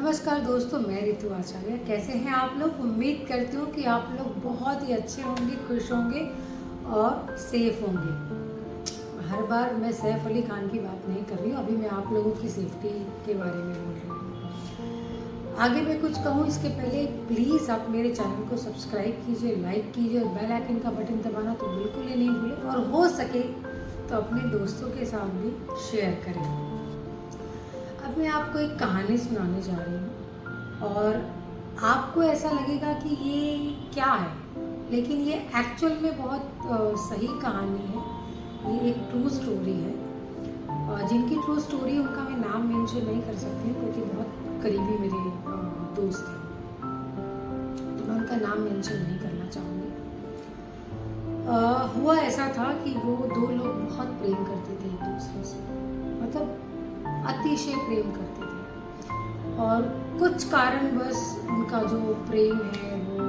नमस्कार दोस्तों, मैं रितु आचार्य। कैसे हैं आप लोग? उम्मीद करती हूँ कि आप लोग बहुत ही अच्छे होंगे, खुश होंगे और सेफ होंगे। हर बार मैं सैफ अली खान की बात नहीं कर रही हूँ, अभी मैं आप लोगों की सेफ्टी के बारे में बोल रही हूँ। आगे मैं कुछ कहूँ इसके पहले प्लीज़ आप मेरे चैनल को सब्सक्राइब कीजिए, लाइक कीजिए और बेल आइकन का बटन दबाना तो बिल्कुल ही नहीं भूलें, और हो सके तो अपने दोस्तों के साथ भी शेयर करें। अब मैं आपको एक कहानी सुनाने जा रही हूँ और आपको ऐसा लगेगा कि ये क्या है, लेकिन ये एक्चुअल में बहुत सही कहानी है। ये एक ट्रू स्टोरी है और जिनकी ट्रू स्टोरी उनका मैं नाम मेंशन नहीं कर सकती क्योंकि बहुत करीबी मेरे दोस्त हैं, तो मैं उनका नाम मेंशन नहीं करना चाहूँगी। हुआ ऐसा था कि वो दो लोग बहुत प्रेम करते थे एक दूसरे से, मतलब अतिशय प्रेम करते थे, और कुछ कारणवश उनका जो प्रेम है वो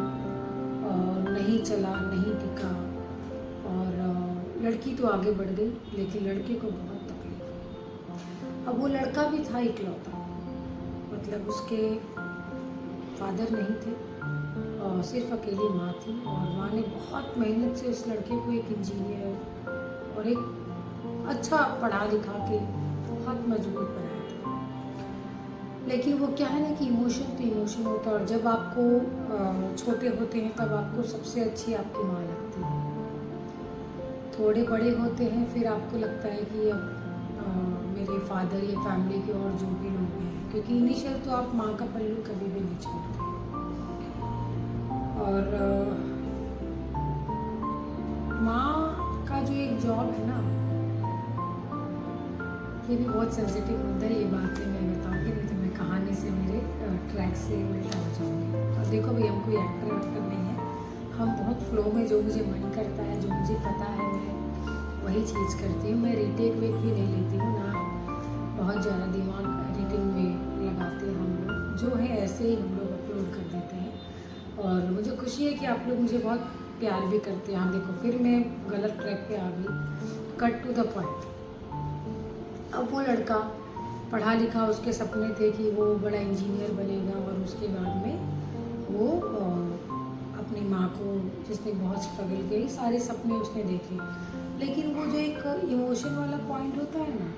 नहीं चला, नहीं टिका, और लड़की तो आगे बढ़ गई लेकिन लड़के को बहुत तकलीफ हुई। अब वो लड़का भी था इकलौता, मतलब उसके फादर नहीं थे और सिर्फ अकेली माँ थी, और माँ ने बहुत मेहनत से उस लड़के को एक इंजीनियर और एक अच्छा पढ़ा लिखा के बहुत मजबूत बनाया था। लेकिन वो क्या है ना कि इमोशन तो इमोशन होता है, और जब आपको छोटे होते हैं तब आपको सबसे अच्छी आपकी माँ लगती है। थोड़े बड़े होते हैं फिर आपको लगता है कि अब मेरे फादर या फैमिली के और जो भी लोग हैं, क्योंकि इनिशियल तो आप माँ का पल्लू कभी भी नहीं छोड़ते। और माँ का जो एक जॉब है ना, ये भी बहुत सेंसिटिव होता है, ये बातें मैं बताऊंगी नहीं तो मैं कहानी से मेरे ट्रैक से उल्टा हो जाऊंगी। और देखो भाई, हम कोई एक्टर वैक्टर नहीं है, हम बहुत फ्लो में जो मुझे मन करता है, जो मुझे पता है, मैं वही चीज़ करती हूँ। मैं रीटेक वेक भी नहीं लेती हूँ ना, बहुत ज़्यादा दिमाग एडिटिंग में लगाते हैं हम लोग, जो है ऐसे ही हम लोग अपलोड कर देते हैं। और मुझे खुशी है कि आप लोग मुझे बहुत प्यार भी करते हैं। हाँ देखो, फिर मैं गलत ट्रैक पे आ गई। Cut to the point. अब वो लड़का पढ़ा लिखा, उसके सपने थे कि वो बड़ा इंजीनियर बनेगा, और उसके बाद में वो अपनी माँ को, जिसने बहुत स्ट्रगल किया, सारे सपने उसने देखे। लेकिन वो जो एक इमोशन वाला पॉइंट होता है ना,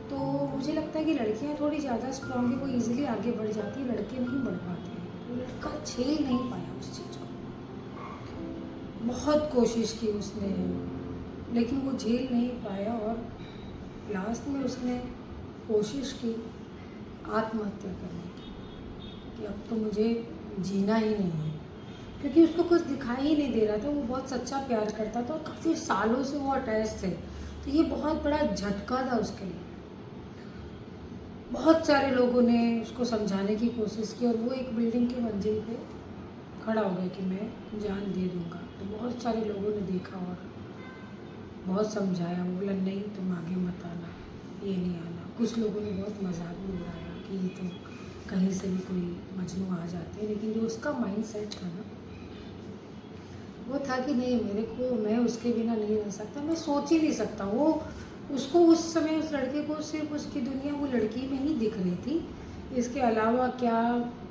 तो मुझे लगता है कि लड़कियाँ थोड़ी ज़्यादा स्ट्रॉन्ग है, वो ईजिली आगे बढ़ जाती है, लड़के नहीं बढ़ पाते हैं। तो लड़का झेल नहीं पाया उस चीज़ को, बहुत कोशिश की उसने लेकिन वो झेल नहीं पाया, और लास्ट में उसने कोशिश की आत्महत्या करने की, कि अब तो मुझे जीना ही नहीं है, क्योंकि उसको कुछ दिखाई ही नहीं दे रहा था। वो बहुत सच्चा प्यार करता था और काफ़ी सालों से वो अटैच थे, तो ये बहुत बड़ा झटका था उसके लिए। बहुत सारे लोगों ने उसको समझाने की कोशिश की, और वो एक बिल्डिंग की मंजिल पे खड़ा हो गया कि मैं जान दे दूँगा। तो बहुत सारे लोगों ने देखा और बहुत समझाया, वो बोला नहीं तुम आगे मत आना, ये नहीं आना। कुछ लोगों ने बहुत मजाक भी उड़ाया कि ये तो कहीं से भी कोई मजनू आ जाते हैं, लेकिन जो उसका माइंड सेट था ना, वो था कि नहीं, मेरे को, मैं उसके बिना नहीं रह सकता, मैं सोच ही नहीं सकता। वो उसको उस समय, उस लड़के को सिर्फ उसकी दुनिया वो लड़की में ही दिख रही थी, इसके अलावा क्या,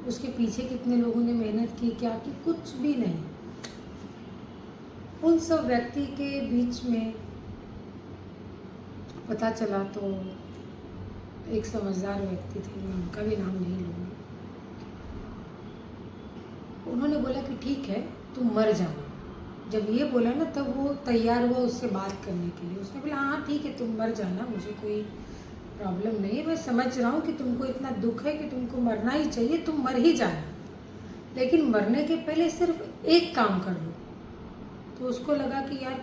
उसके पीछे कितने लोगों ने मेहनत की, क्या की, कुछ भी नहीं। उन सब व्यक्ति के बीच में पता चला तो एक समझदार व्यक्ति थे, मैं उनका भी नाम नहीं लूँगी। उन्होंने बोला कि ठीक है तुम मर जाना। जब ये बोला ना, तब वो तैयार हुआ उससे बात करने के लिए। उसने बोला हाँ ठीक है तुम मर जाना, मुझे कोई प्रॉब्लम नहीं है, मैं समझ रहा हूँ कि तुमको इतना दुख है कि तुमको मरना ही चाहिए, तुम मर ही जाना, लेकिन मरने के पहले सिर्फ एक काम कर लो। तो उसको लगा कि यार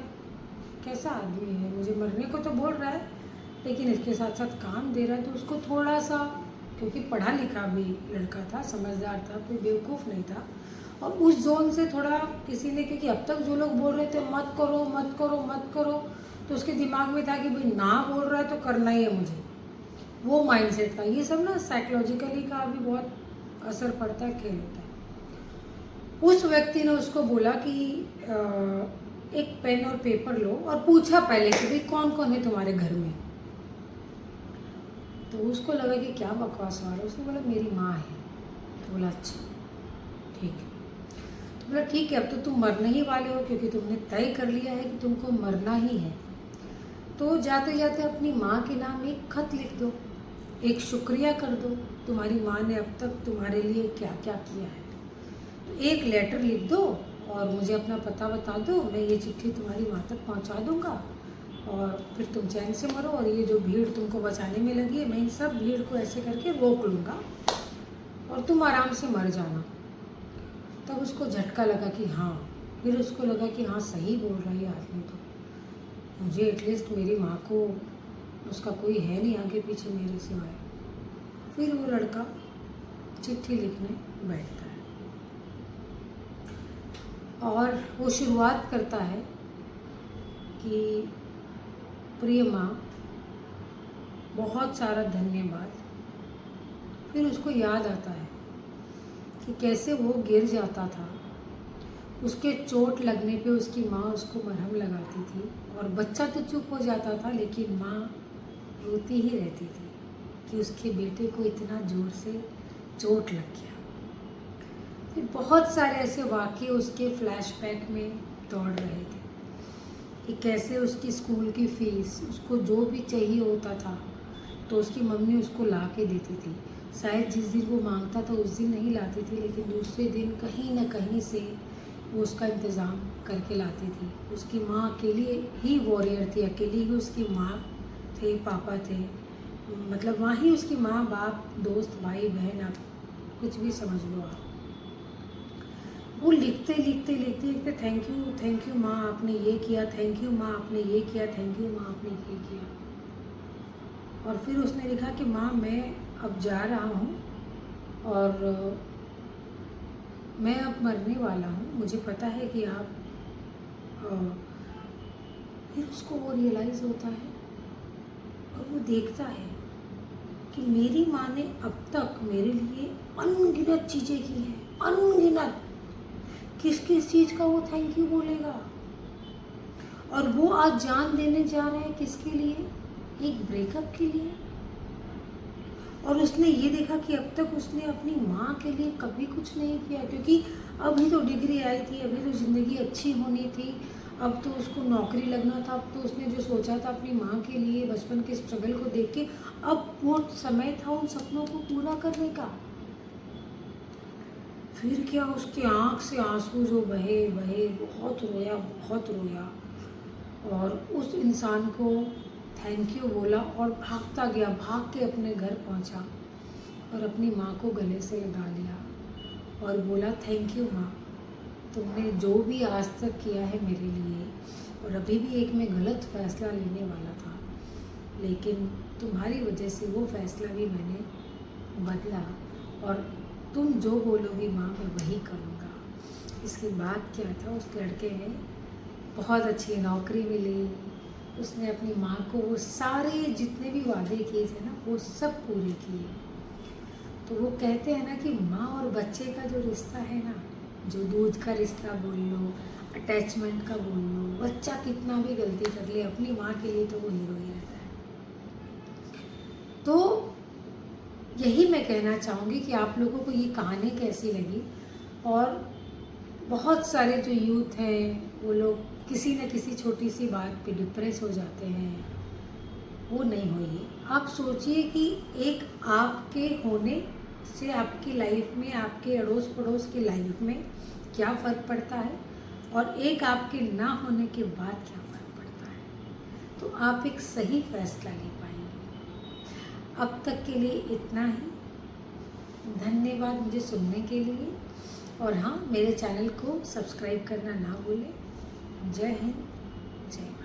कैसा आदमी है, मुझे मरने को तो बोल रहा है लेकिन इसके साथ साथ काम दे रहा है। तो उसको थोड़ा सा, क्योंकि पढ़ा लिखा भी लड़का था, समझदार था, कोई बेवकूफ़ नहीं था, और उस जोन से थोड़ा किसी ने, क्योंकि अब तक जो लोग बोल रहे थे मत करो मत करो मत करो, तो उसके दिमाग में था कि भाई ना बोल रहा है तो करना ही है मुझे, वो माइंडसेट था। ये सब ना साइकोलॉजिकली का भी बहुत असर पड़ता है, खेल होता है। उस व्यक्ति ने उसको बोला कि एक पेन और पेपर लो, और पूछा पहले कि भाई कौन कौन है तुम्हारे घर में। तो उसको लगा कि क्या बकवास हो रहा है। उसने बोला मेरी माँ है। तो बोला अच्छा ठीक है। तो बोला ठीक है, अब तो तुम मरने ही वाले हो, क्योंकि तुमने तय कर लिया है कि तुमको मरना ही है। तो जाते जाते अपनी माँ के नाम एक खत लिख दो, एक शुक्रिया कर दो, तुम्हारी माँ ने अब तक तुम्हारे लिए क्या क्या किया है। तो एक लेटर लिख दो और मुझे अपना पता बता दो, मैं ये चिट्ठी तुम्हारी माँ तक पहुँचा दूँगा और फिर तुम चैन से मरो। और ये जो भीड़ तुमको बचाने में लगी है, मैं इन सब भीड़ को ऐसे करके रोक लूँगा और तुम आराम से मर जाना। तब उसको झटका लगा कि हाँ, फिर उसको लगा कि हाँ सही बोल रहा है आदमी, तो मुझे एटलीस्ट मेरी माँ को, उसका कोई है नहीं आगे पीछे मेरे सिवाय। फिर वो लड़का चिट्ठी लिखने बैठता है और वो शुरुआत करता है कि प्रिय माँ, बहुत सारा धन्यवाद। फिर उसको याद आता है कि कैसे वो गिर जाता था, उसके चोट लगने पे उसकी माँ उसको मरहम लगाती थी और बच्चा तो चुप हो जाता था, लेकिन माँ रोती ही रहती थी कि उसके बेटे को इतना ज़ोर से चोट लग गया। फिर बहुत सारे ऐसे वाक़ये उसके फ्लैशबैक में दौड़ रहे थे कि कैसे उसकी स्कूल की फ़ीस, उसको जो भी चाहिए होता था तो उसकी मम्मी उसको ला के देती थी। शायद जिस दिन वो मांगता था उस दिन नहीं लाती थी, लेकिन दूसरे दिन कहीं ना कहीं से वो उसका इंतज़ाम करके लाती थी। उसकी माँ अकेली ही वॉरियर थी, अकेली ही उसकी माँ थे, पापा थे, मतलब वहाँ ही उसकी माँ बाप दोस्त भाई बहन, आप कुछ भी समझ लो आप। वो लिखते लिखते लिखते लिखते थैंक यू माँ आपने ये किया, थैंक यू माँ आपने ये किया, थैंक यू माँ आपने ये किया। और फिर उसने लिखा कि माँ मैं अब जा रहा हूँ और मैं अब मरने वाला हूँ, मुझे पता है कि आप फिर उसको वो रियलाइज़ होता है और वो देखता है कि मेरी माँ ने अब तक मेरे लिए अनगिनत चीज़ें की हैं, अनगिनत। किस किस चीज़ का वो थैंक यू बोलेगा। और वो आज जान देने जा रहे हैं किसके लिए? एक ब्रेकअप के लिए। और उसने ये देखा कि अब तक उसने अपनी माँ के लिए कभी कुछ नहीं किया, क्योंकि अभी तो डिग्री आई थी, अभी तो ज़िंदगी अच्छी होनी थी, अब तो उसको नौकरी लगना था, अब तो उसने जो सोचा था अपनी माँ के लिए बचपन के स्ट्रगल को देख के, अब वो समय था उन सपनों को पूरा करने का। फिर क्या, उसके आँख से आंसू जो बहे बहे, बहुत रोया बहुत रोया और उस इंसान को थैंक यू बोला और भागता गया, भाग के अपने घर पहुंचा और अपनी माँ को गले से लगा लिया और बोला थैंक यू माँ, तुमने जो भी आज तक किया है मेरे लिए। और अभी भी एक मैं गलत फ़ैसला लेने वाला था, लेकिन तुम्हारी वजह से वो फ़ैसला भी मैंने बदला और तुम जो बोलोगी माँ मैं वही करूँगा। इसके बाद क्या था, उस लड़के ने बहुत अच्छी नौकरी मिली, उसने अपनी माँ को वो सारे जितने भी वादे किए थे ना वो सब पूरे किए। तो वो कहते हैं ना कि माँ और बच्चे का जो रिश्ता है ना, जो दूध का रिश्ता बोल लो, अटैचमेंट का बोल लो, बच्चा कितना भी गलती कर ले अपनी माँ के लिए तो वो हीरो ही रहता है। तो यही मैं कहना चाहूँगी कि आप लोगों को ये कहानी कैसी लगी। और बहुत सारे जो यूथ हैं वो लोग किसी न किसी छोटी सी बात पे डिप्रेस हो जाते हैं, वो नहीं होइए। आप सोचिए कि एक आपके होने से आपकी लाइफ में, आपके अड़ोस पड़ोस की लाइफ में क्या फ़र्क पड़ता है और एक आपके ना होने के बाद क्या फ़र्क पड़ता है, तो आप एक सही फैसला ले पाएंगे। अब तक के लिए इतना ही। धन्यवाद मुझे सुनने के लिए। और हाँ, मेरे चैनल को सब्सक्राइब करना ना भूलें। जय हिंद, जय भारत।